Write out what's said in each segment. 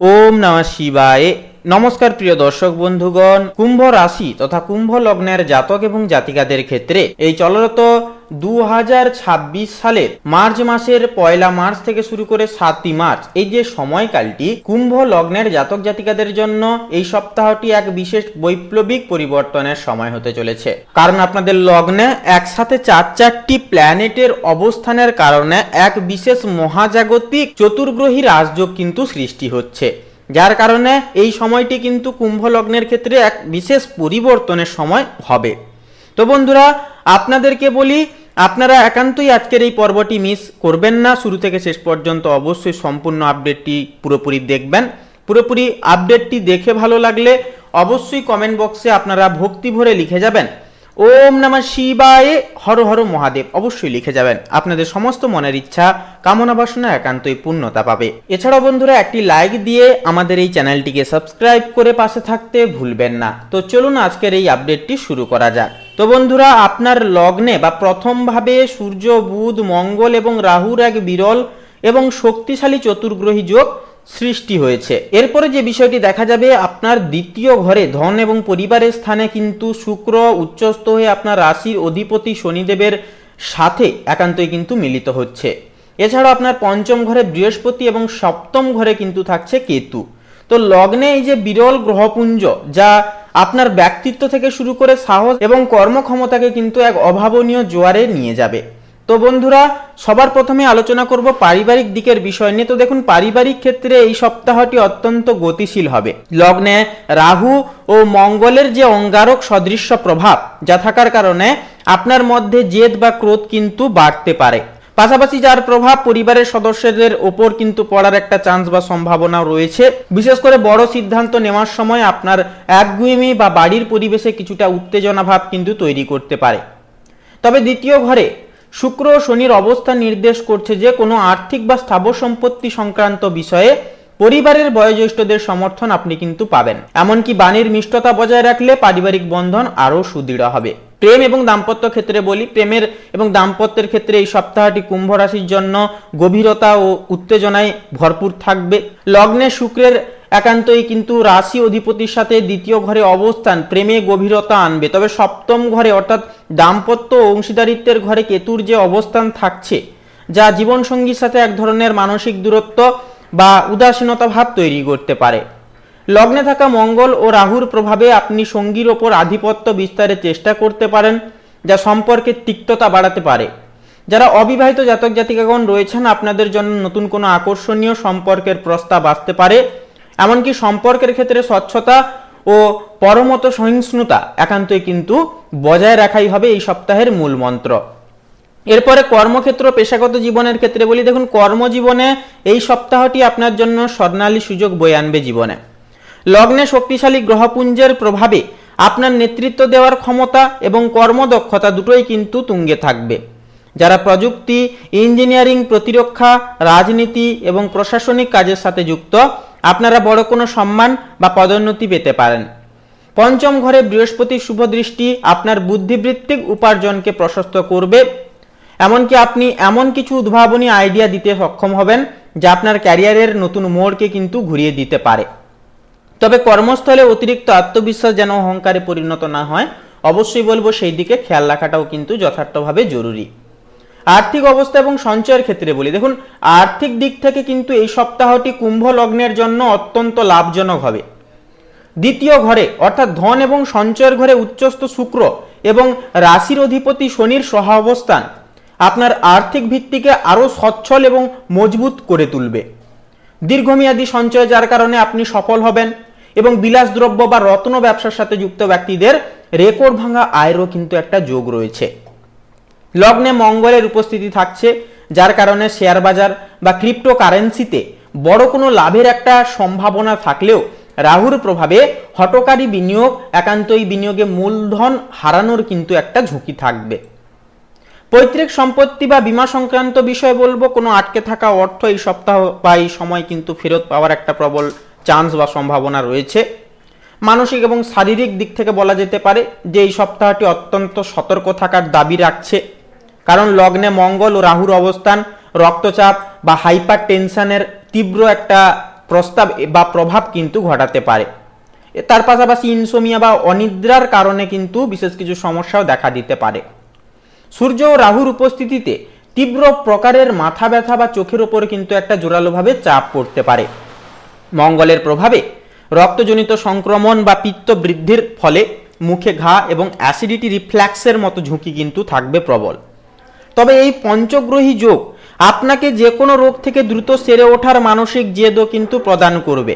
ওম নমঃ শিবায়। নমস্কার প্রিয় দর্শক বন্ধুগণ, কুম্ভ রাশি তথা কুম্ভ লগ্নের জাতক এবং জাতিকাদের ক্ষেত্রে এই চলরত 2026 সালের মার্চ মাসের 1 মার্চ থেকে শুরু করে 7 মার্চ এই যে সময়কালটি কুম্ভ লগ্নের জাতক জাতিকাদের জন্য এই সপ্তাহটি এক বিশেষ বৈপ্লবিক পরিবর্তনের সময় হতে চলেছে। কারণ আপনাদের লগ্নে একসাথে চারটি প্ল্যানেটের অবস্থানের কারণে এক বিশেষ মহাজাগতিক চতুর্গ্রহী রাজযোগ কিন্তু সৃষ্টি হচ্ছে, যার কারণে এই সময়টি কিন্তু কুম্ভ লগ্নের ক্ষেত্রে এক বিশেষ পরিবর্তনের সময় হবে। তো বন্ধুরা, আপনাদেরকে বলি, আপনারা একান্তই আজকের এই পর্বটি মিস করবেন না, শুরু থেকে শেষ পর্যন্ত অবশ্যই সম্পূর্ণ আপডেটটি পুরোপুরি দেখবেন। পুরোপুরি আপডেটটি দেখে ভালো লাগলে অবশ্যই কমেন্ট বক্সে আপনারা ভক্তি ভরে লিখে যাবেন ওম নমঃ শিবায়, হর হর মহাদেব অবশ্যই লিখে যাবেন। আপনাদের সমস্ত মনের ইচ্ছা কামনা বাসনা একান্তই পূর্ণতা পাবে। এছাড়াও বন্ধুরা, একটি লাইক দিয়ে আমাদের এই চ্যানেলটিকে সাবস্ক্রাইব করে পাশে থাকতে ভুলবেন না। তো চলুন আজকের এই আপডেটটি শুরু করা যাক। তো বন্ধুরা, আপনার লগ্নে বা প্রথমভাবে সূর্য, বুধ, মঙ্গল এবং রাহুর এক বিরল এবং শক্তিশালী চতুর্গ্রহী যোগ সৃষ্টি হয়েছে। এরপরে যে বিষয়টি দেখা যাবে, আপনার দ্বিতীয় ঘরে ধন এবং পরিবারের স্থানে কিন্তু শুক্র উচ্চস্থ হয়ে আপনার রাশির অধিপতি শনিদেবের সাথে একান্তই কিন্তু মিলিত হচ্ছে। এছাড়াও আপনার পঞ্চম ঘরে বৃহস্পতি এবং সপ্তম ঘরে কিন্তু থাকছে কেতু। তো লগ্নে এই যে বিরল গ্রহপুঞ্জ, যা আপনার ব্যক্তিত্ব থেকে শুরু করে সাহস এবং কর্মক্ষমতাকে কিন্তু এক অভাবনীয় জোয়ারে নিয়ে যাবে। তো বন্ধুরা, সবার প্রথমে আলোচনা করব পারিবারিক দিকের বিষয় নিয়ে। তো দেখুন, পারিবারিক ক্ষেত্রে এই সপ্তাহটি অত্যন্ত গতিশীল হবে। লগ্নে রাহু ও মঙ্গলের যে অঙ্গারক সদৃশ্য প্রভাব যা থাকার কারণে আপনার মধ্যে জেদ বা ক্রোধ কিন্তু বাড়তে পারে। পাশাপাশি যার প্রভাব পরিবারের সদস্যদের ওপর কিন্তু পড়ার একটা চান্স বা সম্ভাবনা রয়েছে। বিশেষ করে বড় সিদ্ধান্ত নেওয়ার সময় আপনার একগুঁয়েমি বা বাড়ির পরিবেশে কিছুটা উত্তেজনা ভাব কিন্তু তৈরি করতে পারে। তবে দ্বিতীয় ঘরে শুক্র ও শনির অবস্থান নির্দেশ করছে যে কোনো আর্থিক বা স্থাবর সম্পত্তি সংক্রান্ত বিষয়ে পরিবারের বয়োজ্যেষ্ঠদের সমর্থন আপনি কিন্তু পাবেন। এমনকি বাণীর মিষ্টতা বজায় রাখলে পারিবারিক বন্ধন আরও সুদৃঢ় হবে। প্রেম এবং দাম্পত্য ক্ষেত্রে বলি, প্রেমের এবং দাম্পত্যের ক্ষেত্রে এই সপ্তাহটি কুম্ভ রাশির জন্য গভীরতা ও উত্তেজনায় ভরপুর থাকবে। লগ্নে শুক্রের একান্তই কিন্তু রাশি অধিপতির সাথে দ্বিতীয় ঘরে অবস্থান প্রেমে গভীরতা আনবে। তবে সপ্তম ঘরে অর্থাৎ দাম্পত্য ও অংশীদারিত্বের ঘরে কেতুর যে অবস্থান থাকছে, যা জীবনসঙ্গীর সাথে এক ধরনের মানসিক দূরত্ব বা উদাসীনতা ভাব তৈরি করতে পারে। লগ্নে থাকা মঙ্গল ও রাহুর প্রভাবে আপনি সঙ্গীর ওপর আধিপত্য বিস্তারের চেষ্টা করতে পারেন, যা সম্পর্কের তিক্ততা বাড়াতে পারে। যারা অবিবাহিত জাতক জাতিকাগণ রয়েছেন, আপনাদের জন্য নতুন কোনো আকর্ষণীয় সম্পর্কের প্রস্তাব আসতে পারে। এমনকি সম্পর্কের ক্ষেত্রে স্বচ্ছতা ও পরমত সহিষ্ণুতা একান্তই কিন্তু বজায় রাখাই হবে এই সপ্তাহের মূল মন্ত্র। এরপরে কর্মক্ষেত্র পেশাগত জীবনের ক্ষেত্রে বলি, দেখুন কর্মজীবনে এই সপ্তাহটি আপনার জন্য স্বর্ণালী সুযোগ বয়ে আনবে জীবনে। লগ্নে শক্তিশালী গ্রহপুঞ্জের প্রভাবে আপনার নেতৃত্ব দেওয়ার ক্ষমতা এবং কর্মদক্ষতা দুটোই কিন্তু তুঙ্গে থাকবে। যারা প্রযুক্তি, ইঞ্জিনিয়ারিং, প্রতিরক্ষা, রাজনীতি এবং প্রশাসনিক কাজের সাথে যুক্ত, আপনারা বড় কোনো সম্মান বা পদোন্নতি পেতে পারেন। পঞ্চম ঘরে বৃহস্পতির শুভ দৃষ্টি আপনার বুদ্ধিবৃত্তিক উপার্জনকে প্রশস্ত করবে। এমনকি আপনি এমন কিছু উদ্ভাবনী আইডিয়া দিতে সক্ষম হবেন যা আপনার ক্যারিয়ারের নতুন মোড়কে কিন্তু ঘুরিয়ে দিতে পারে। তবে কর্মস্থলে অতিরিক্ত আত্মবিশ্বাস যেন অহংকারে পরিণত না হয়, অবশ্যই বলবো সেই দিকে খেয়াল রাখাটাও কিন্তু যথার্থভাবে জরুরি। আর্থিক অবস্থা এবং সঞ্চয়ের ক্ষেত্রে বলি, দেখুন আর্থিক দিক থেকে কিন্তু এই সপ্তাহটি কুম্ভ লগ্নের জন্য অত্যন্ত লাভজনক হবে। দ্বিতীয় ঘরে অর্থাৎ ধন এবং সঞ্চয়ের ঘরে উচ্চস্থ শুক্র এবং রাশির অধিপতি শনির সহাবস্থান আপনার আর্থিক ভিত্তিকে আরও সচ্ছল এবং মজবুত করে তুলবে। দীর্ঘমেয়াদী সঞ্চয় যার কারণে আপনি সফল হবেন এবং বিলাসদ্রব্য বা রত্ন ব্যবসার সাথে যুক্ত ব্যক্তিদের রেকর্ড ভাঙা আয়েরও কিন্তু একটা যোগ রয়েছে। লগ্নে মঙ্গলের উপস্থিতি থাকছে, যার কারণে শেয়ার বাজার বা ক্রিপ্টোকারেন্সিতে বড় কোনো লাভের একটা সম্ভাবনা থাকলেও রাহুর প্রভাবে হঠকারী বিনিয়োগ একান্তই বিনিয়োগে মূলধন হারানোর কিন্তু একটা ঝুঁকি থাকবে। পৈতৃক সম্পত্তি বা বীমা সংক্রান্ত বিষয় বলবো, কোনো আটকে থাকা অর্থ এই সপ্তাহ বা এই সময় কিন্তু ফেরত পাওয়ার একটা প্রবল চান্স বা সম্ভাবনা রয়েছে। মানসিক এবং শারীরিক দিক থেকে বলা যেতে পারে যে এই সপ্তাহটি অত্যন্ত সতর্ক থাকার দাবি রাখছে, কারণ লগ্নে মঙ্গল ও রাহুর অবস্থান রক্তচাপ বা হাইপার টেনশনের তীব্র একটা প্রস্তাব বা প্রভাব কিন্তু ঘটাতে পারে। তার পাশাপাশি ইনসোমিয়া বা অনিদ্রার কারণে কিন্তু বিশেষ কিছু সমস্যাও দেখা দিতে পারে। সূর্য ও রাহুর উপস্থিতিতে তীব্র প্রকারের মাথা ব্যথা বা চোখের ওপর কিন্তু একটা জোরালোভাবে চাপ পড়তে পারে। মঙ্গলের প্রভাবে রক্তজনিত সংক্রমণ বা পিত্ত বৃদ্ধির ফলে মুখে ঘা এবং অ্যাসিডিটি রিফ্ল্যাক্সের মতো ঝুঁকি কিন্তু থাকবে প্রবল। তবে এই পঞ্চগ্রহী যোগ আপনাকে যে কোনো রোগ থেকে দ্রুত সেরে ওঠার মানসিক জেদও কিন্তু প্রদান করবে।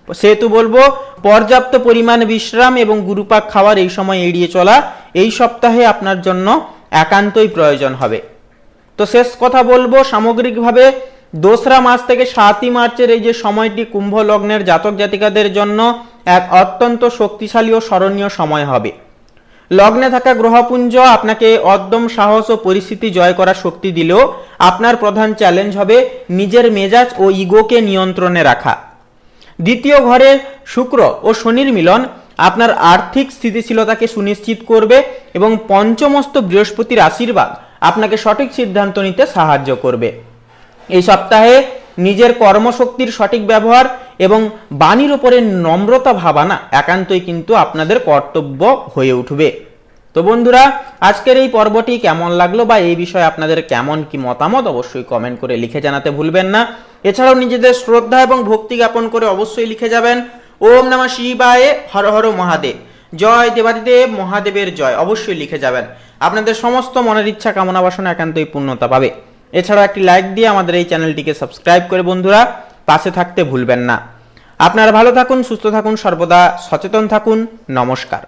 সেহেতু বলবো, পর্যাপ্ত পরিমাণ বিশ্রাম এবং গুরুপাক খাওয়ার এই সময় এড়িয়ে চলা এই সপ্তাহে আপনার জন্য একান্তই প্রয়োজন হবে। তো শেষ কথা বলবো, সামগ্রিকভাবে 2রা মার্চ থেকে 7ই মার্চের এই যে সময়টি কুম্ভ লগ্নের জাতক জাতিকাদের জন্য এক অত্যন্ত শক্তিশালী ও স্মরণীয় সময় হবে। লগ্নে থাকা গ্রহপুঞ্জ আপনাকে অদ্যম সাহস ও পরিস্থিতি জয় করার শক্তি দিলেও আপনার প্রধান চ্যালেঞ্জ হবে নিজের মেজাজ ও ইগোকে নিয়ন্ত্রণে রাখা। দ্বিতীয় ঘরে শুক্র ও শনির মিলন আপনার আর্থিক স্থিতিশীলতাকে সুনিশ্চিত করবে এবং পঞ্চমস্ত বৃহস্পতির আশীর্বাদ আপনাকে সঠিক সিদ্ধান্ত নিতে সাহায্য করবে। এই সপ্তাহে নিজের কর্মশক্তির সঠিক ব্যবহার এবং বাণীর উপরে নম্রতা ভাবানা একান্তই কিন্তু আপনাদের কর্তব্য হয়ে উঠবে। তো বন্ধুরা, আজকের এই পর্বটি কেমন লাগলো বা এই বিষয়ে আপনাদের কেমন কি মতামত অবশ্যই কমেন্ট করে লিখে জানাতে ভুলবেন না। এছাড়াও নিজেদের শ্রদ্ধা এবং ভক্তি জ্ঞাপন করে অবশ্যই লিখে যাবেন ওম নমঃ শিবায়, হর হর মহাদেব, জয় দেবাদিদেব মহাদেবের জয়, অবশ্যই লিখে যাবেন। আপনাদের সমস্ত মনের ইচ্ছা কামনা বাসনা একান্তই পূর্ণতা পাবে। এছাড়াও একটি লাইক দিয়ে আমাদের এই চ্যানেলটিকে সাবস্ক্রাইব করে বন্ধুরা পাশে থাকতে ভুলবেন না। আপনারা ভালো থাকুন, সুস্থ থাকুন, সর্বদা সচেতন থাকুন। নমস্কার।